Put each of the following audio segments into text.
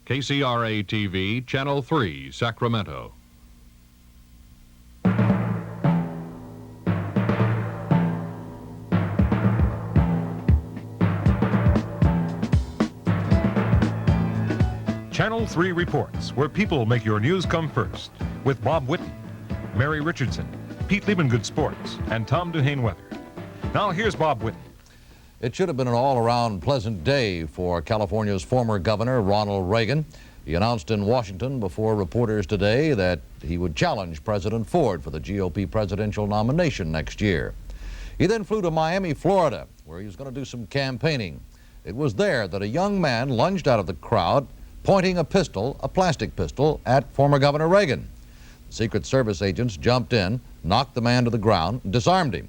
KCRA TV, Channel 3, Sacramento. Channel 3 Reports, where people make your news come first, with Bob Whitten, Mary Richardson, Pete Liebengood Sports, and Tom Duhane Weather. Now here's Bob Whitten. It should have been an all-around pleasant day for California's former governor, Ronald Reagan. He announced in Washington before reporters today that he would challenge President Ford for the GOP presidential nomination next year. He then flew to Miami, Florida, where he was going to do some campaigning. It was there that a young man lunged out of the crowd, pointing a pistol, a plastic pistol, at former Governor Reagan. Secret Service agents jumped in, knocked the man to the ground, and disarmed him.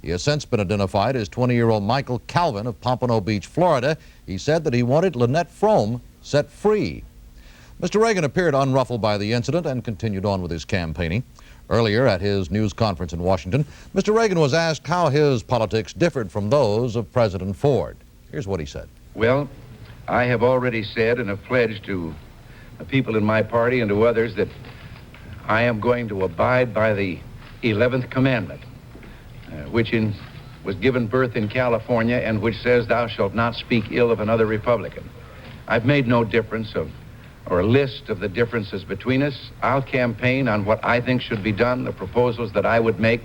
He has since been identified as 20-year-old Michael Calvin of Pompano Beach, Florida. He said that he wanted Lynette Frome set free. Mr. Reagan appeared unruffled by the incident and continued on with his campaigning. Earlier at his news conference in Washington, Mr. Reagan was asked how his politics differed from those of President Ford. Here's what he said. Well, I have already said and have pledged to the people in my party and to others that I am going to abide by the 11th commandment, which was given birth in California and which says, "Thou shalt not speak ill of another Republican." I've made no difference or a list of the differences between us. I'll campaign on what I think should be done, the proposals that I would make,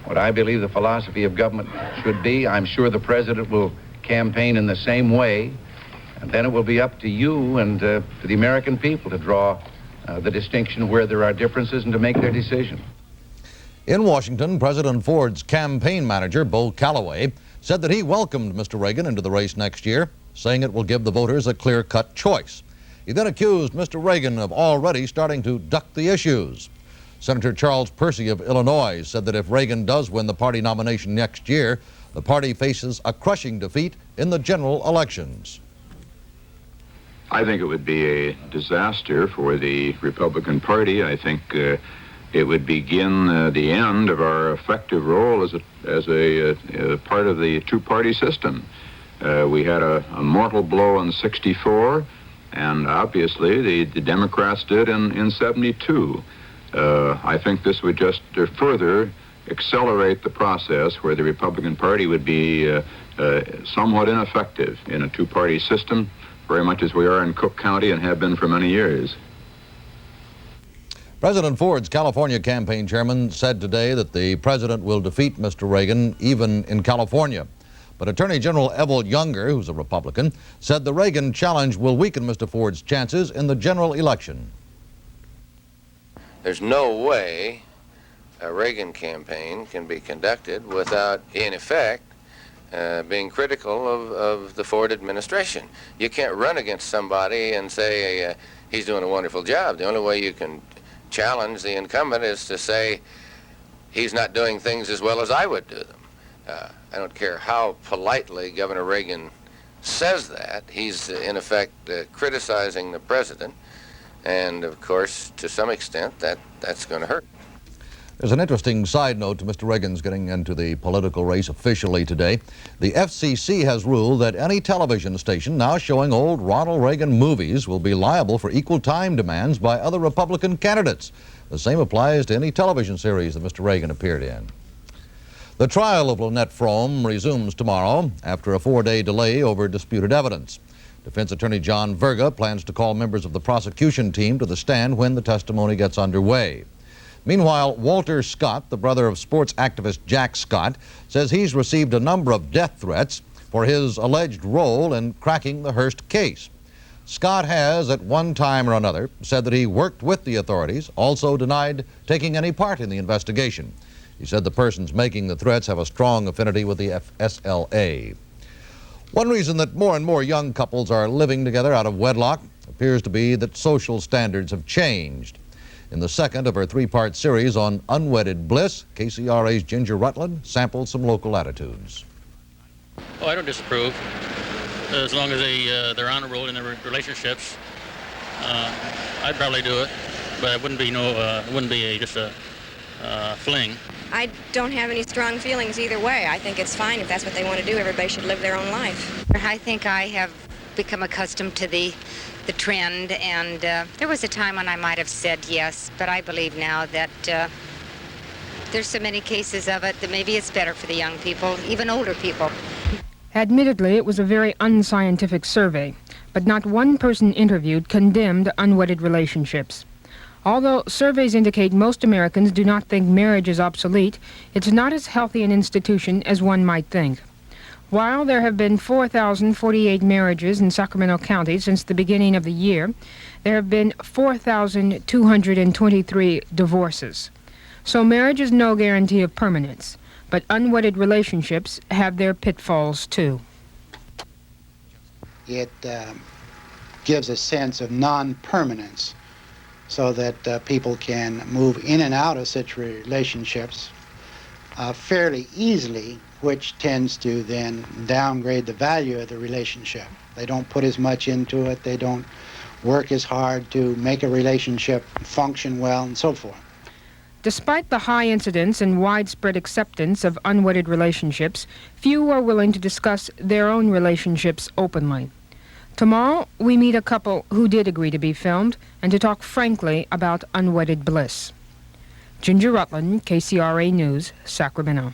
what I believe the philosophy of government should be. I'm sure the president will campaign in the same way. And then it will be up to you and to the American people to draw the distinction where there are differences and to make their decision. In Washington, President Ford's campaign manager, Bo Calloway, said that he welcomed Mr. Reagan into the race next year, saying it will give the voters a clear-cut choice. He then accused Mr. Reagan of already starting to duck the issues. Senator Charles Percy of Illinois said that if Reagan does win the party nomination next year, the party faces a crushing defeat in the general elections. I think it would be a disaster for the Republican Party. I think it would begin the end of our effective role as a part of the two-party system. We had a mortal blow in '64, and obviously the Democrats did in '72. I think this would just further accelerate the process where the Republican Party would be somewhat ineffective in a two-party system, very much as we are in Cook County and have been for many years. President Ford's California campaign chairman said today that the president will defeat Mr. Reagan even in California. But Attorney General Evell Younger, who's a Republican, said the Reagan challenge will weaken Mr. Ford's chances in the general election. There's no way a Reagan campaign can be conducted without, in effect, being critical of the Ford administration. You can't run against somebody and say he's doing a wonderful job. The only way you can challenge the incumbent is to say he's not doing things as well as I would do them. I don't care how politely Governor Reagan says that. He's in effect criticizing the president, and of course to some extent that's going to hurt. There's an interesting side note to Mr. Reagan's getting into the political race officially today. The FCC has ruled that any television station now showing old Ronald Reagan movies will be liable for equal time demands by other Republican candidates. The same applies to any television series that Mr. Reagan appeared in. The trial of Lynette Frome resumes tomorrow after a 4-day delay over disputed evidence. Defense Attorney John Verga plans to call members of the prosecution team to the stand when the testimony gets underway. Meanwhile, Walter Scott, the brother of sports activist Jack Scott, says he's received a number of death threats for his alleged role in cracking the Hearst case. Scott has, at one time or another, said that he worked with the authorities, also denied taking any part in the investigation. He said the persons making the threats have a strong affinity with the SLA. One reason that more and more young couples are living together out of wedlock appears to be that social standards have changed. In the second of her 3-part series on unwedded bliss, KCRA's Ginger Rutland sampled some local attitudes. Oh, I don't disapprove. As long as they're honorable in their relationships, I'd probably do it. But it wouldn't be just a fling. I don't have any strong feelings either way. I think it's fine if that's what they want to do. Everybody should live their own life. I think I have become accustomed to the trend, and there was a time when I might have said yes, but I believe now that there's so many cases of it that maybe it's better for the young people, even older people. Admittedly, it was a very unscientific survey, but not one person interviewed condemned unwedded relationships. Although surveys indicate most Americans do not think marriage is obsolete, it's not as healthy an institution as one might think. While there have been 4,048 marriages in Sacramento County since the beginning of the year, there have been 4,223 divorces. So marriage is no guarantee of permanence, but unwedded relationships have their pitfalls too. It gives a sense of non-permanence, so that people can move in and out of such relationships fairly easily, which tends to then downgrade the value of the relationship. They don't put as much into it, they don't work as hard to make a relationship function well, and so forth. Despite the high incidence and widespread acceptance of unwedded relationships, few are willing to discuss their own relationships openly. Tomorrow, we meet a couple who did agree to be filmed and to talk frankly about unwedded bliss. Ginger Rutland, KCRA News, Sacramento.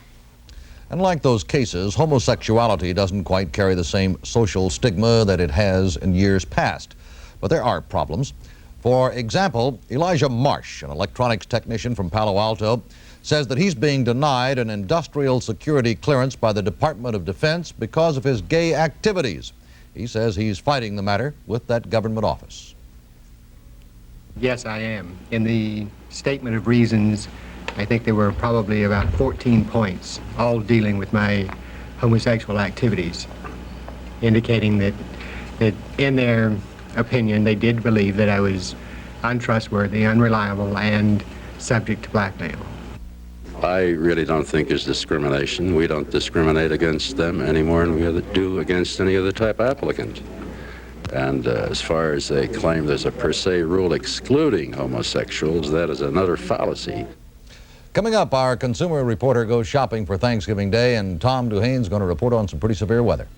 And like those cases, homosexuality doesn't quite carry the same social stigma that it has in years past. But there are problems. For example, Elijah Marsh, an electronics technician from Palo Alto, says that he's being denied an industrial security clearance by the Department of Defense because of his gay activities. He says he's fighting the matter with that government office. Yes, I am. In the statement of reasons, I think there were probably about 14 points, all dealing with my homosexual activities, indicating that in their opinion, they did believe that I was untrustworthy, unreliable, and subject to blackmail. I really don't think it's discrimination. We don't discriminate against them any more than we do against any other type applicant. And as far as they claim there's a per se rule excluding homosexuals, that is another fallacy. Coming up, our consumer reporter goes shopping for Thanksgiving Day, and Tom Duhane's going to report on some pretty severe weather.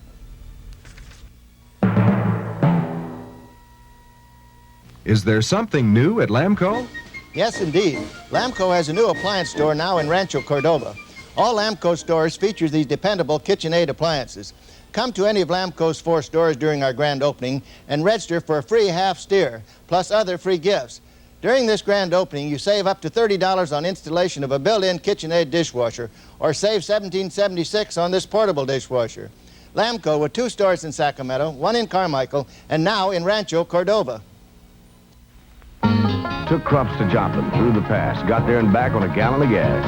Is there something new at Lamco? Yes, indeed. Lamco has a new appliance store now in Rancho Cordova. All Lamco stores feature these dependable KitchenAid appliances. Come to any of Lamco's 4 stores during our grand opening and register for a free half steer, plus other free gifts. During this grand opening, you save up to $30 on installation of a built-in KitchenAid dishwasher, or save $17.76 on this portable dishwasher. Lamco with 2 stores in Sacramento, 1 in Carmichael, and now in Rancho Cordova. Took crops to Joplin, through the pass, got there and back on a gallon of gas.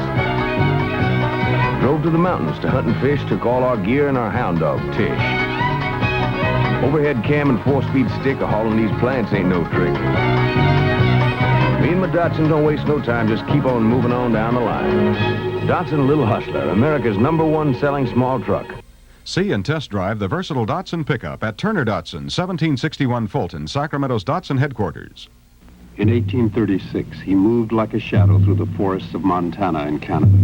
Drove to the mountains to hunt and fish, took all our gear and our hound dog, Tish. Overhead cam and 4-speed stick, hauling these plants ain't no trick. Me and my Datsun don't waste no time, just keep on moving on down the line. Datsun Little Hustler, America's #1 selling small truck. See and test drive the versatile Datsun pickup at Turner Datsun, 1761 Fulton, Sacramento's Datsun headquarters. In 1836, he moved like a shadow through the forests of Montana and Canada.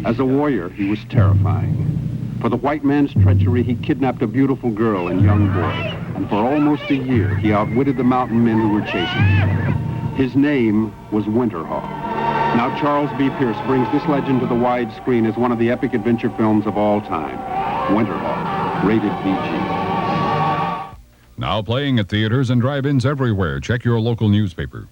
As a warrior, he was terrifying. For the white man's treachery, he kidnapped a beautiful girl and young boy, and for almost a year, he outwitted the mountain men who were chasing him. His name was Winterhawk. Now Charles B. Pierce brings this legend to the wide screen as one of the epic adventure films of all time. Winterhawk, rated PG. Now playing at theaters and drive-ins everywhere. Check your local newspaper.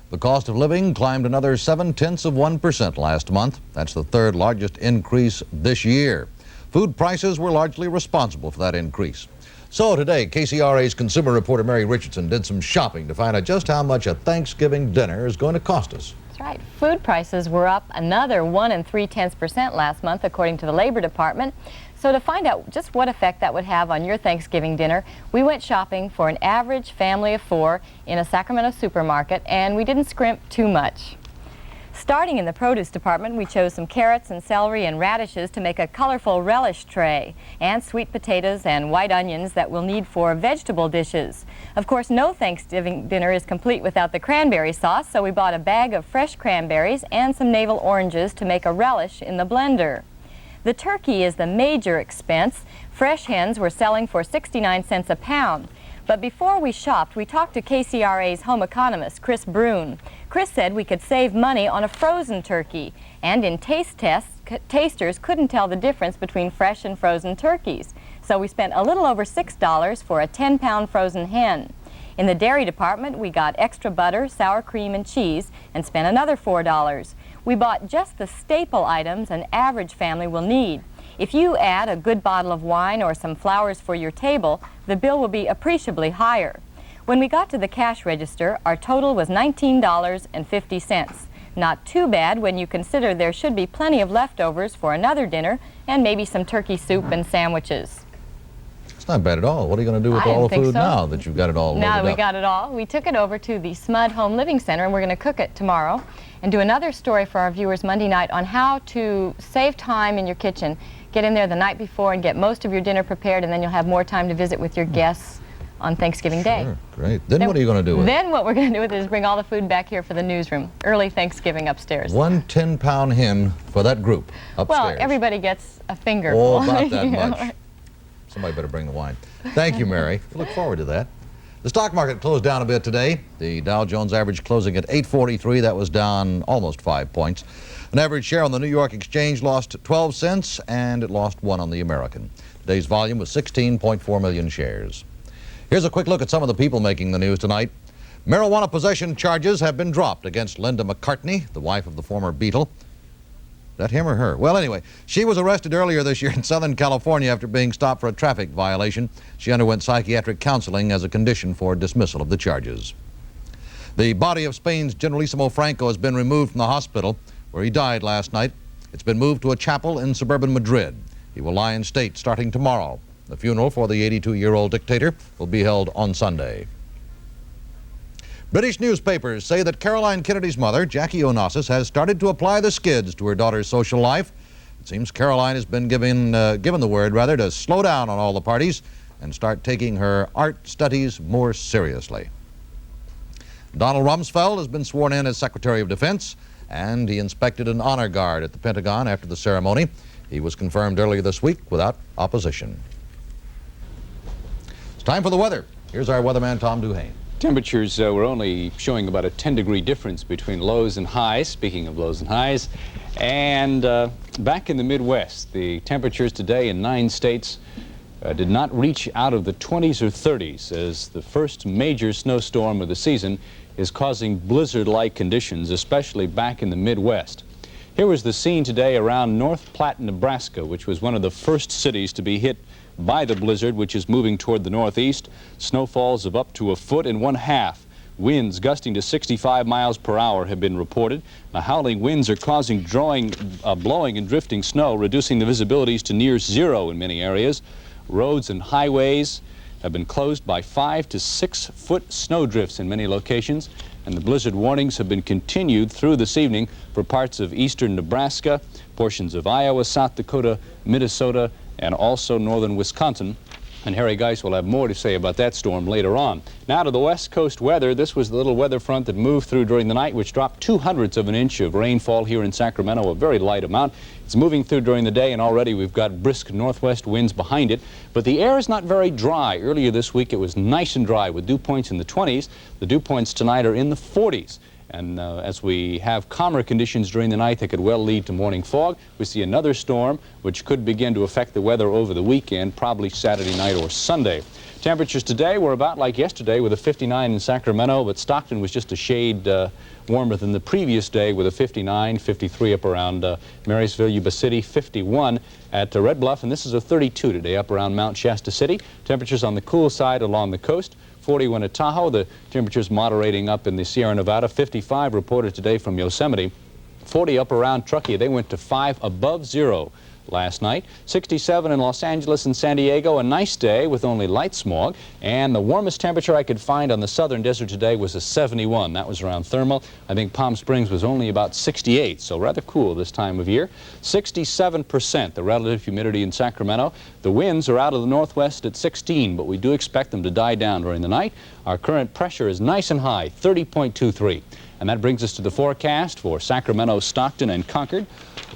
The cost of living climbed another 0.7% last month. That's the 3rd largest increase this year. Food prices were largely responsible for that increase. So today, KCRA's consumer reporter Mary Richardson did some shopping to find out just how much a Thanksgiving dinner is going to cost us. That's right. Food prices were up another 1 3/10% last month, according to the Labor Department. So to find out just what effect that would have on your Thanksgiving dinner, we went shopping for an average family of 4 in a Sacramento supermarket, and we didn't scrimp too much. Starting in the produce department, we chose some carrots and celery and radishes to make a colorful relish tray, and sweet potatoes and white onions that we'll need for vegetable dishes. Of course, no Thanksgiving dinner is complete without the cranberry sauce, so we bought a bag of fresh cranberries and some navel oranges to make a relish in the blender. The turkey is the major expense. Fresh hens were selling for 69 cents a pound. But before we shopped, we talked to KCRA's home economist, Chris Brune. Chris said we could save money on a frozen turkey, and in taste tests, tasters couldn't tell the difference between fresh and frozen turkeys. So we spent a little over $6 for a 10-pound frozen hen. In the dairy department, we got extra butter, sour cream, and cheese, and spent another $4. We bought just the staple items an average family will need. If you add a good bottle of wine or some flowers for your table, the bill will be appreciably higher. When we got to the cash register, our total was $19.50. Not too bad when you consider there should be plenty of leftovers for another dinner and maybe some turkey soup and sandwiches. It's not bad at all. What are you going to do with all the food now that you've got it all loaded Now up? that we got it all, we took it over to the Smud Home Living Center, and we're going to cook it tomorrow and do another story for our viewers Monday night on how to save time in your kitchen. Get in there the night before and get most of your dinner prepared, and then you'll have more time to visit with your guests on Thanksgiving Day. Sure, great. Then what are you going to do with it? Then what we're going to do with it is bring all the food back here for the newsroom. Early Thanksgiving upstairs. One 10-pound hen for that group upstairs. Well, everybody gets a finger. Oh, about that much. Somebody better bring the wine. Thank you, Mary. We look forward to that. The stock market closed down a bit today. The Dow Jones average closing at 843. That was down almost 5 points. An average share on the New York Exchange lost 12 cents, and it lost 1 on the American. Today's volume was 16.4 million shares. Here's a quick look at some of the people making the news tonight. Marijuana possession charges have been dropped against Linda McCartney, the wife of the former Beatle. Is that him or her? Well, anyway, she was arrested earlier this year in Southern California after being stopped for a traffic violation. She underwent psychiatric counseling as a condition for dismissal of the charges. The body of Spain's Generalissimo Franco has been removed from the hospital where he died last night. It's been moved to a chapel in suburban Madrid. He will lie in state starting tomorrow. The funeral for the 82-year-old dictator will be held on Sunday. British newspapers say that Caroline Kennedy's mother, Jackie Onassis, has started to apply the skids to her daughter's social life. It seems Caroline has been given the word, to slow down on all the parties and start taking her art studies more seriously. Donald Rumsfeld has been sworn in as Secretary of Defense, and he inspected an honor guard at the Pentagon after the ceremony. He was confirmed earlier this week without opposition. It's time for the weather. Here's our weatherman, Tom Duhane. Temperatures were only showing about a 10-degree difference between lows and highs, speaking of lows and highs. And back in the Midwest, the temperatures today in 9 states did not reach out of the 20s or 30s as the first major snowstorm of the season is causing blizzard-like conditions, especially back in the Midwest. Here was the scene today around North Platte, Nebraska, which was one of the first cities to be hit by the blizzard, which is moving toward the northeast. Snowfalls of up to 1.5 feet. Winds gusting to 65 miles per hour have been reported. Now, howling winds are causing blowing and drifting snow, reducing the visibilities to near zero in many areas. Roads and highways have been closed by 5 to 6 foot snow drifts in many locations, and the blizzard warnings have been continued through this evening for parts of eastern Nebraska, portions of Iowa, South Dakota, Minnesota, and also northern Wisconsin. And Harry Geis will have more to say about that storm later on. Now to the West Coast weather. This was the little weather front that moved through during the night, which dropped 0.02 of an inch of rainfall here in Sacramento, a very light amount. It's moving through during the day, and already we've got brisk northwest winds behind it. But the air is not very dry. Earlier this week it was nice and dry with dew points in the 20s. The dew points tonight are in the 40s. And as we have calmer conditions during the night that could well lead to morning fog, we see another storm which could begin to affect the weather over the weekend, probably Saturday night or Sunday. Temperatures today were about like yesterday with a 59 in Sacramento, but Stockton was just a shade warmer than the previous day with a 59, 53 up around Marysville, Yuba City, 51 at Red Bluff, and this is a 32 today up around Mount Shasta City. Temperatures on the cool side along the coast. 41 at Tahoe. The temperatures moderating up in the Sierra Nevada. 55 reported today from Yosemite. 40 up around Truckee. They went to 5 above zero last night. 67 in Los Angeles and San Diego. A nice day with only light smog. And the warmest temperature I could find on the southern desert today was a 71. That was around Thermal. I think Palm Springs was only about 68, so rather cool this time of year. 67% the relative humidity in Sacramento. The winds are out of the northwest at 16, but we do expect them to die down during the night. Our current pressure is nice and high, 30.23. And that brings us to the forecast for Sacramento, Stockton, and Concord.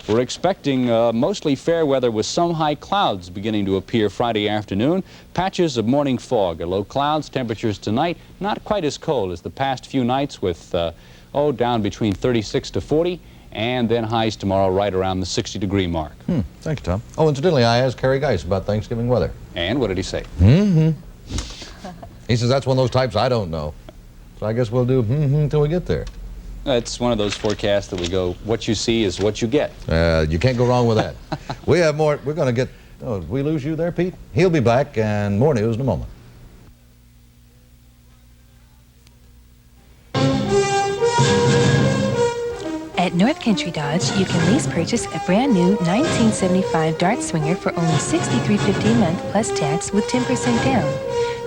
We're expecting mostly fair weather with some high clouds beginning to appear Friday afternoon. Patches of morning fog or low clouds. Temperatures tonight not quite as cold as the past few nights with, down between 36 to 40. And then highs tomorrow right around the 60-degree mark. Thanks, Tom. Oh, incidentally, I asked Kerry Geis about Thanksgiving weather. And what did he say? He says that's one of those types I don't know. So I guess we'll do until we get there. It's one of those forecasts that we go, what you see is what you get. You can't go wrong with that. We have more. We're going to get... Oh, did we lose you there, Pete? He'll be back, and more news in a moment. At North Country Dodge, you can lease purchase a brand new 1975 Dart Swinger for only $63.50 a month plus tax with 10% down.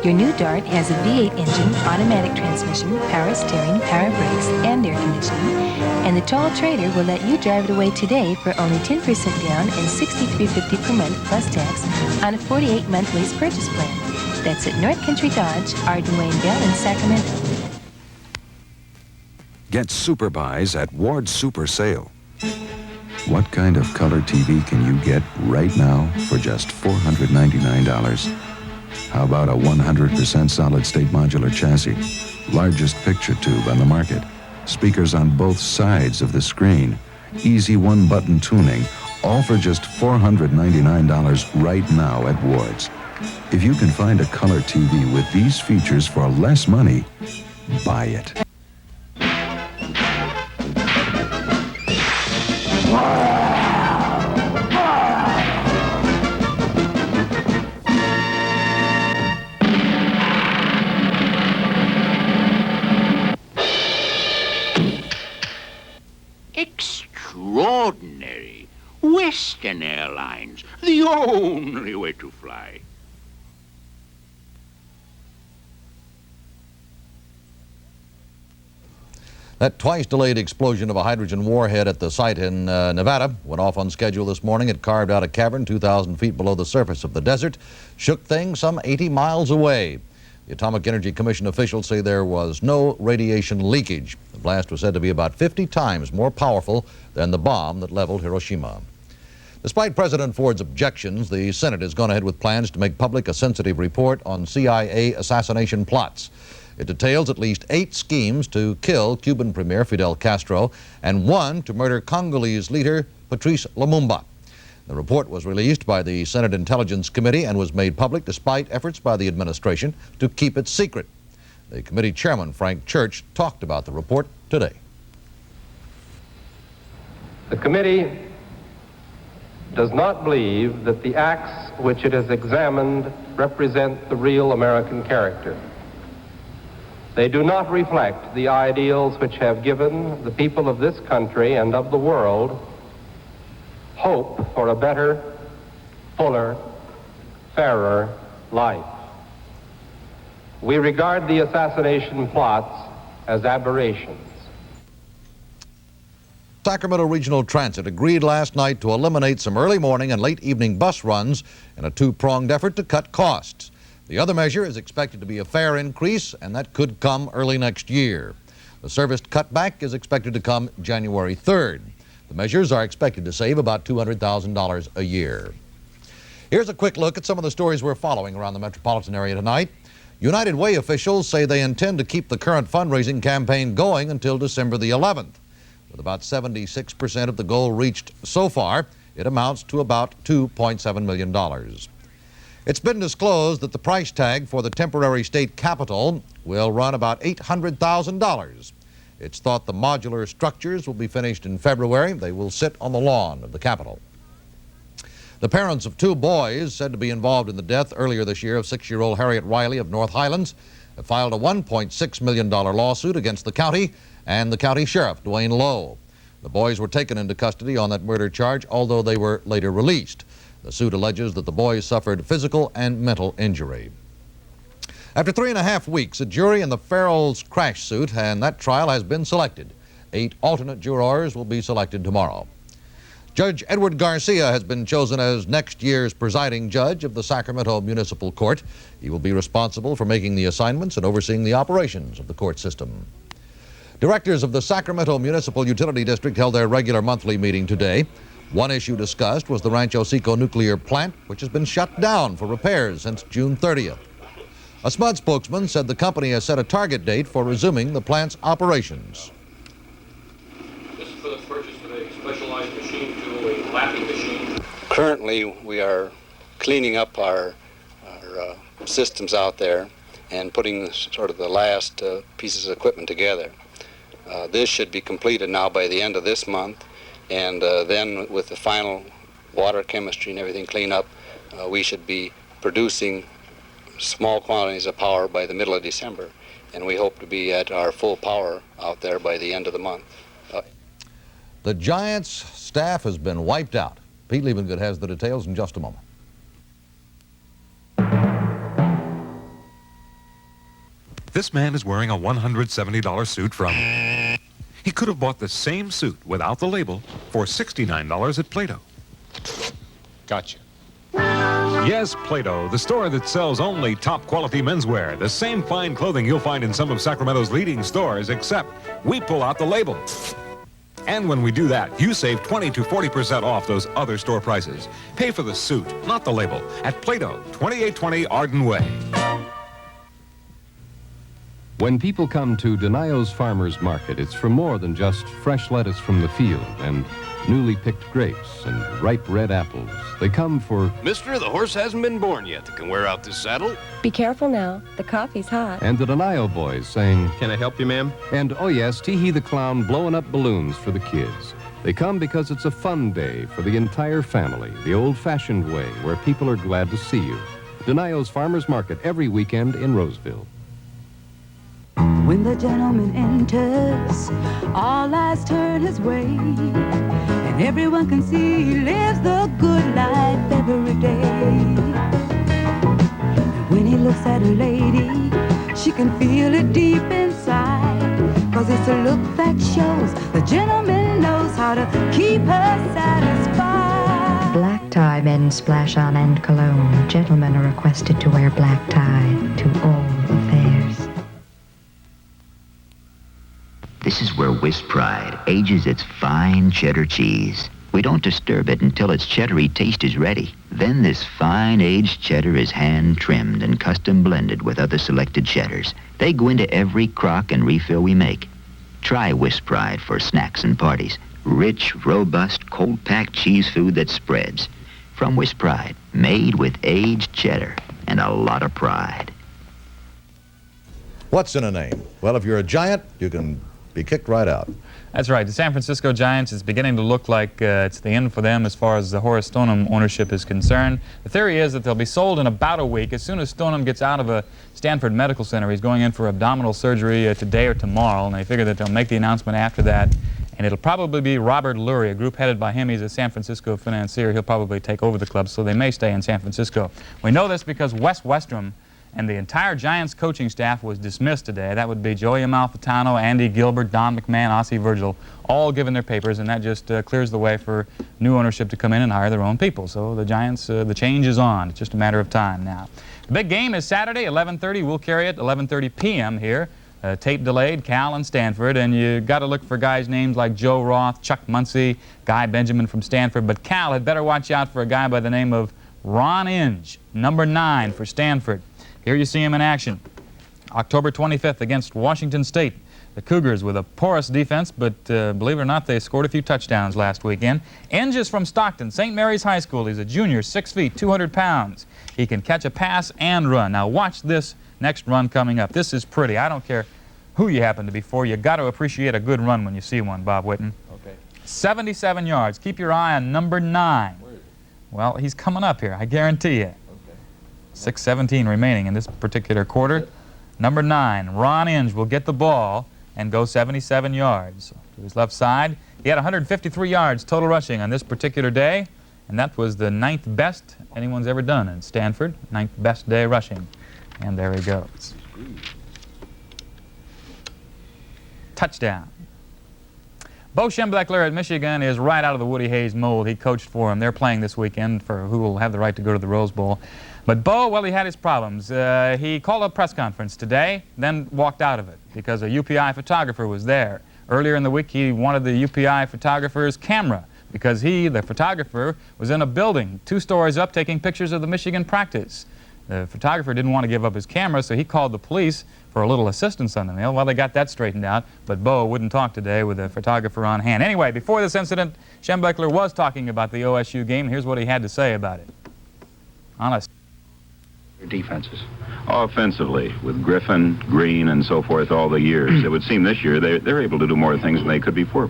Your new Dart has a V8 engine, automatic transmission, power steering, power brakes, and air conditioning. And the Tall Trader will let you drive it away today for only 10% down and $63.50 per month plus tax on a 48-month lease purchase plan. That's at North Country Dodge, R. Duane Bell in Sacramento. Get super buys at Ward's Super Sale. What kind of color TV can you get right now for just $499? How about a 100% solid-state modular chassis, largest picture tube on the market, speakers on both sides of the screen, easy one-button tuning, all for just $499 right now at Ward's. If you can find a color TV with these features for less money, buy it. Extraordinary. Western Airlines, the only way to fly. That twice-delayed explosion of a hydrogen warhead at the site in Nevada went off on schedule this morning. It carved out a cavern 2,000 feet below the surface of the desert, shook things some 80 miles away. The Atomic Energy Commission officials say there was no radiation leakage. The blast was said to be about 50 times more powerful than the bomb that leveled Hiroshima. Despite President Ford's objections, the Senate has gone ahead with plans to make public a sensitive report on CIA assassination plots. It details at least 8 schemes to kill Cuban Premier Fidel Castro and 1 to murder Congolese leader Patrice Lumumba. The report was released by the Senate Intelligence Committee and was made public despite efforts by the administration to keep it secret. The committee chairman, Frank Church, talked about the report today. The committee does not believe that the acts which it has examined represent the real American character. They do not reflect the ideals which have given the people of this country and of the world hope for a better, fuller, fairer life. We regard the assassination plots as aberrations. Sacramento Regional Transit agreed last night to eliminate some early morning and late evening bus runs in a 2-pronged effort to cut costs. The other measure is expected to be a fare increase, and that could come early next year. The service cutback is expected to come January 3rd. The measures are expected to save about $200,000 a year. Here's a quick look at some of the stories we're following around the metropolitan area tonight. United Way officials say they intend to keep the current fundraising campaign going until December the 11th. With about 76% of the goal reached so far, it amounts to about $2.7 million. It's been disclosed that the price tag for the temporary state capitol will run about $800,000. It's thought the modular structures will be finished in February. They will sit on the lawn of the Capitol. The parents of 2 boys said to be involved in the death earlier this year of 6-year-old Harriet Riley of North Highlands have filed a $1.6 million lawsuit against the county and the county sheriff, Dwayne Lowe. The boys were taken into custody on that murder charge, although they were later released. The suit alleges that the boys suffered physical and mental injury. After 3.5 weeks, a jury in the Farrell's crash suit, and that trial has been selected. 8 alternate jurors will be selected tomorrow. Judge Edward Garcia has been chosen as next year's presiding judge of the Sacramento Municipal Court. He will be responsible for making the assignments and overseeing the operations of the court system. Directors of the Sacramento Municipal Utility District held their regular monthly meeting today. One issue discussed was the Rancho Seco nuclear plant, which has been shut down for repairs since June 30th. A SMUD spokesman said the company has set a target date for resuming the plant's operations. This is for the purchase of a specialized machine tool, a lapping machine. Currently, we are cleaning up our systems out there and putting sort of the last pieces of equipment together. This should be completed now by the end of this month, and then with the final water chemistry and everything cleaned up, we should be producing small quantities of power by the middle of December, and we hope to be at our full power out there by the end of the month. The Giants staff has been wiped out. Pete Liebengood has the details in just a moment. This man is wearing a $170 suit from... He could have bought the same suit without the label for $69 at Plato. Gotcha. Yes, Plato, the store that sells only top-quality menswear. The same fine clothing you'll find in some of Sacramento's leading stores, except we pull out the label. And when we do that, you save 20 to 40% off those other store prices. Pay for the suit, not the label, at Plato, 2820 Arden Way. When people come to Denio's Farmers Market, it's for more than just fresh lettuce from the field and newly picked grapes and ripe red apples. They come for... Mister, the horse hasn't been born yet that can wear out this saddle. Be careful now. The coffee's hot. And the Denio boys saying... Can I help you, ma'am? And, oh yes, Tee-Hee the Clown blowing up balloons for the kids. They come because it's a fun day for the entire family, the old-fashioned way where people are glad to see you. Denio's Farmers Market every weekend in Roseville. When the gentleman enters, all eyes turn his way, and everyone can see he lives the good life every day. And when he looks at a lady, she can feel it deep inside, 'cause it's a look that shows the gentleman knows how to keep her satisfied. Black tie men splash on and cologne. Gentlemen are requested to wear black tie to all affairs. This is where West Pride ages its fine cheddar cheese. We don't disturb it until its cheddary taste is ready. Then this fine aged cheddar is hand-trimmed and custom blended with other selected cheddars. They go into every crock and refill we make. Try West Pride for snacks and parties. Rich, robust, cold-packed cheese food that spreads. From West Pride, made with aged cheddar and a lot of pride. What's in a name? Well, if you're a Giant, you can be kicked right out. That's right. The San Francisco Giants is beginning to look like it's the end for them as far as the Horace Stoneham ownership is concerned. The theory is that they'll be sold in about a week. As soon as Stoneham gets out of a Stanford Medical Center, he's going in for abdominal surgery today or tomorrow, and they figure that they'll make the announcement after that. And it'll probably be Robert Lurie, a group headed by him. He's a San Francisco financier. He'll probably take over the club, so they may stay in San Francisco. We know this because Wes Westrom and the entire Giants coaching staff was dismissed today. That would be Joey Amalfitano, Andy Gilbert, Don McMahon, Ossie Virgil, all given their papers, and that just clears the way for new ownership to come in and hire their own people. So the Giants, the change is on. It's just a matter of time now. The big game is Saturday, 11:30. We'll carry it 11:30 p.m. here. Tape delayed, Cal and Stanford, and you got to look for guys' names like Joe Roth, Chuck Muncie, Guy Benjamin from Stanford, but Cal had better watch out for a guy by the name of Ron Inge, number 9 for Stanford. Here you see him in action. October 25th against Washington State. The Cougars with a porous defense, but believe it or not, they scored a few touchdowns last weekend. Inge is from Stockton, St. Mary's High School. He's a junior, 6 feet, 200 pounds. He can catch a pass and run. Now watch this next run coming up. This is pretty. I don't care who you happen to be for. You got to appreciate a good run when you see one, Bob Whitten. Okay. 77 yards. Keep your eye on number 9. Well, he's coming up here, I guarantee you. 6:17 remaining in this particular quarter. Number 9, Ron Inge, will get the ball and go 77 yards. To his left side, he had 153 yards total rushing on this particular day, and that was the 9th best anyone's ever done in Stanford. 9th best day rushing. And there he goes. Touchdown. Bo Schembechler at Michigan is right out of the Woody Hayes mold. He coached for him. They're playing this weekend for who will have the right to go to the Rose Bowl. But Bo, well, he had his problems. He called a press conference today, then walked out of it because a UPI photographer was there. Earlier in the week, he wanted the UPI photographer's camera because he, the photographer, was in a building 2 stories up taking pictures of the Michigan practice. The photographer didn't want to give up his camera, so he called the police for a little assistance on the mail. Well, they got that straightened out, but Bo wouldn't talk today with the photographer on hand. Anyway, before this incident, Schembechler was talking about the OSU game. Here's what he had to say about it. Honest. Defenses. Offensively, with Griffin, Green, and so forth all the years, it would seem this year they're able to do more things than they could before.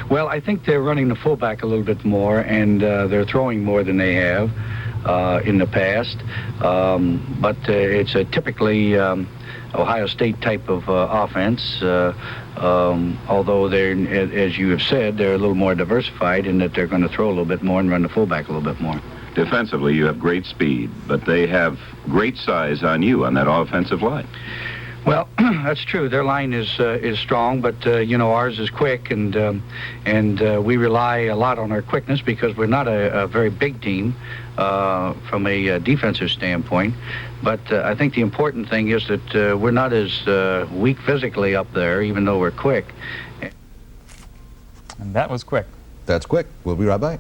Well, I think they're running the fullback a little bit more, and they're throwing more than they have in the past. But it's a typically Ohio State type of offense, although they're, as you have said, they're a little more diversified in that they're going to throw a little bit more and run the fullback a little bit more. Defensively, you have great speed, but they have great size on you on that offensive line. Well, that's true. Their line is strong, but you know, ours is quick, and we rely a lot on our quickness because we're not a very big team from a defensive standpoint. But I think the important thing is that we're not as weak physically up there, even though we're quick. And that was quick. That's quick. We'll be right back.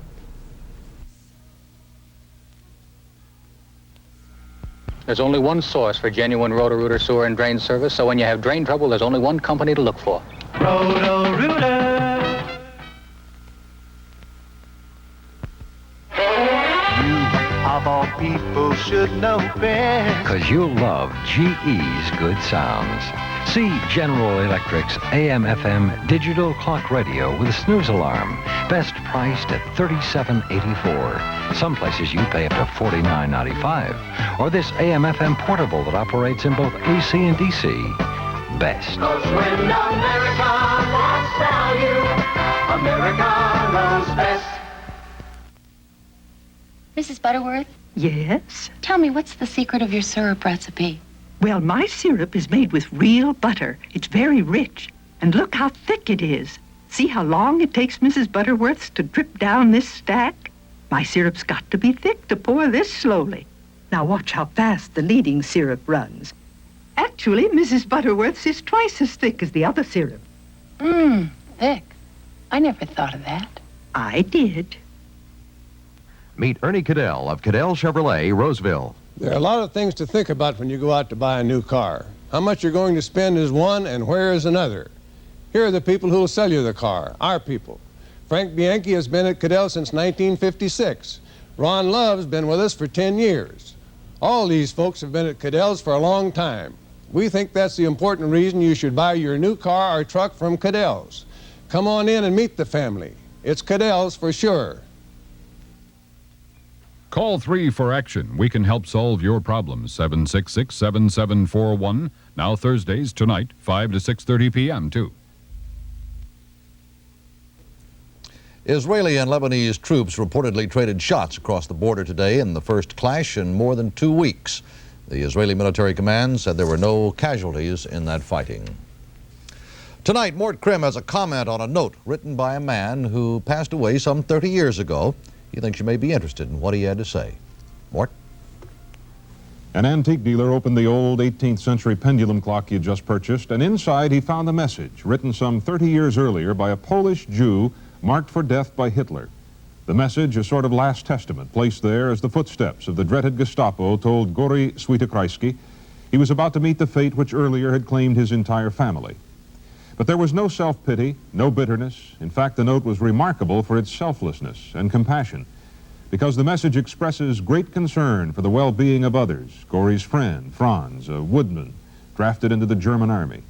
There's only one source for genuine Roto-Rooter sewer and drain service, so when you have drain trouble, there's only one company to look for. Roto-Rooter. You, of all people, should know best. Because you'll love GE's good sounds. See General Electric's AM/FM digital clock radio with a snooze alarm. Best priced at $37.84. Some places you pay up to $49.95. Or this AM/FM portable that operates in both AC and DC. Best. 'Cause when America wants value, America knows best. Mrs. Butterworth? Yes? Tell me, what's the secret of your syrup recipe? Well, my syrup is made with real butter. It's very rich. And look how thick it is. See how long it takes Mrs. Butterworth's to drip down this stack? My syrup's got to be thick to pour this slowly. Now watch how fast the leading syrup runs. Actually, Mrs. Butterworth's is twice as thick as the other syrup. Thick. I never thought of that. I did. Meet Ernie Cadell of Cadell Chevrolet, Roseville. There are a lot of things to think about when you go out to buy a new car. How much you're going to spend is one, and where is another. Here are the people who will sell you the car, our people. Frank Bianchi has been at Cadell since 1956. Ron Love's been with us for 10 years. All these folks have been at Cadell's for a long time. We think that's the important reason you should buy your new car or truck from Cadell's. Come on in and meet the family. It's Cadell's for sure. Call 3 for action. We can help solve your problems. 766-7741. Now Thursdays, tonight, 5 to 6:30 p.m. too. Israeli and Lebanese troops reportedly traded shots across the border today in the first clash in more than 2 weeks. The Israeli military command said there were no casualties in that fighting. Tonight, Mort Krim has a comment on a note written by a man who passed away some 30 years ago. He thinks you may be interested in what he had to say. Mort? An antique dealer opened the old 18th century pendulum clock he had just purchased, and inside he found a message written some 30 years earlier by a Polish Jew marked for death by Hitler. The message, a sort of last testament, placed there as the footsteps of the dreaded Gestapo told Gory Swietokrajski he was about to meet the fate which earlier had claimed his entire family. But there was no self-pity, no bitterness. In fact, the note was remarkable for its selflessness and compassion, because the message expresses great concern for the well-being of others. Gory's friend, Franz, a woodman, drafted into the German army.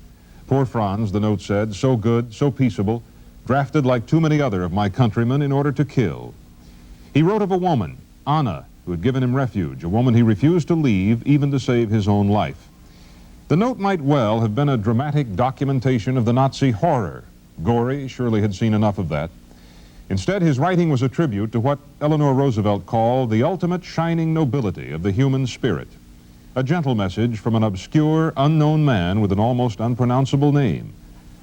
Poor Franz, the note said, so good, so peaceable, drafted like too many other of my countrymen in order to kill. He wrote of a woman, Anna, who had given him refuge, a woman he refused to leave even to save his own life. The note might well have been a dramatic documentation of the Nazi horror. Gory surely had seen enough of that. Instead, his writing was a tribute to what Eleanor Roosevelt called the ultimate shining nobility of the human spirit. A gentle message from an obscure, unknown man with an almost unpronounceable name,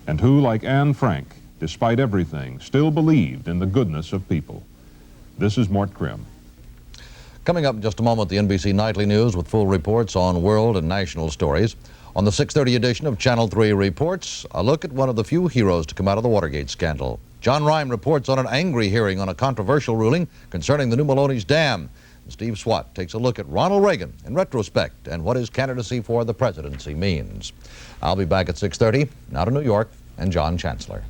and who, like Anne Frank, despite everything, still believed in the goodness of people. This is Mort Krim. Coming up in just a moment, the NBC Nightly News with full reports on world and national stories. On the 6:30 edition of Channel 3 Reports, a look at one of the few heroes to come out of the Watergate scandal. John Ryan reports on an angry hearing on a controversial ruling concerning the New Maloney's Dam. And Steve Swat takes a look at Ronald Reagan in retrospect and what his candidacy for the presidency means. I'll be back at 6:30. Now to New York and John Chancellor.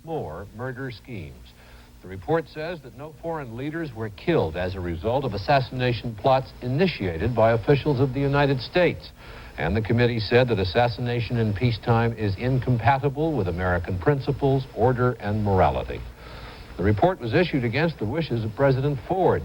More murder schemes. The report says that no foreign leaders were killed as a result of assassination plots initiated by officials of the United States. And the committee said that assassination in peacetime is incompatible with American principles, order, and morality. The report was issued against the wishes of President Ford.